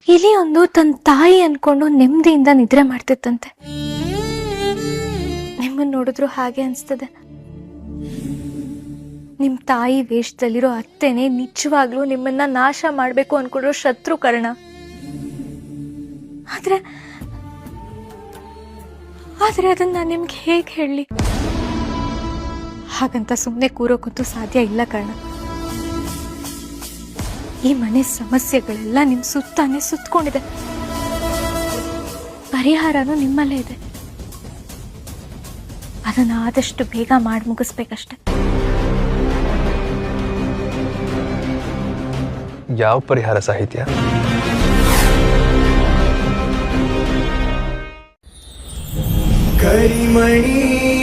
ಇಲಿಯೊಂದು ತನ್ನ ತಾಯಿ ಅನ್ಕೊಂಡು ನೆಮ್ಮದಿಯಿಂದ ನಿದ್ರೆ ಮಾಡ್ತಿತ್ತಂತೆ. ನಿಮ್ಮನ್ನ ನೋಡಿದ್ರು ಹಾಗೆ ಅನ್ಸ್ತದೆ. ನಿಮ್ ತಾಯಿ ವೇಷದಲ್ಲಿರೋ ಅತ್ತೆನೆ ನಿಜವಾಗ್ಲೂ ನಿಮ್ಮನ್ನ ನಾಶ ಮಾಡ್ಬೇಕು ಅನ್ಕೊಂಡಿರೋ ಶತ್ರು ಕರ್ಣ. ಆದ್ರೆ ಅದನ್ನ ನಾನು ನಿಮ್ಗೆ ಹೇಗೆ ಹೇಳಲಿ? ಹಾಗಂತ ಸುಮ್ಮನೆ ಕೂರೋಕ್ಕಂತೂ ಸಾಧ್ಯ ಇಲ್ಲ ಕರ್ಣ. ಈ ಮನೆ ಸಮಸ್ಯೆಗಳೆಲ್ಲ ನಿಮ್ ಸುತ್ತಾನೆ ಸುತ್ತಕೊಂಡಿದೆ. ಪರಿಹಾರನೂ ನಿಮ್ಮಲ್ಲೇ ಇದೆ. ಅದನ್ನ ಆದಷ್ಟು ಬೇಗ ಮಾಡಿ ಮುಗಿಸ್ಬೇಕಷ್ಟೆ. ಯಾವ ಪರಿಹಾರ ಸಾಹಿತ್ಯ? ಕರಿಮಣಿ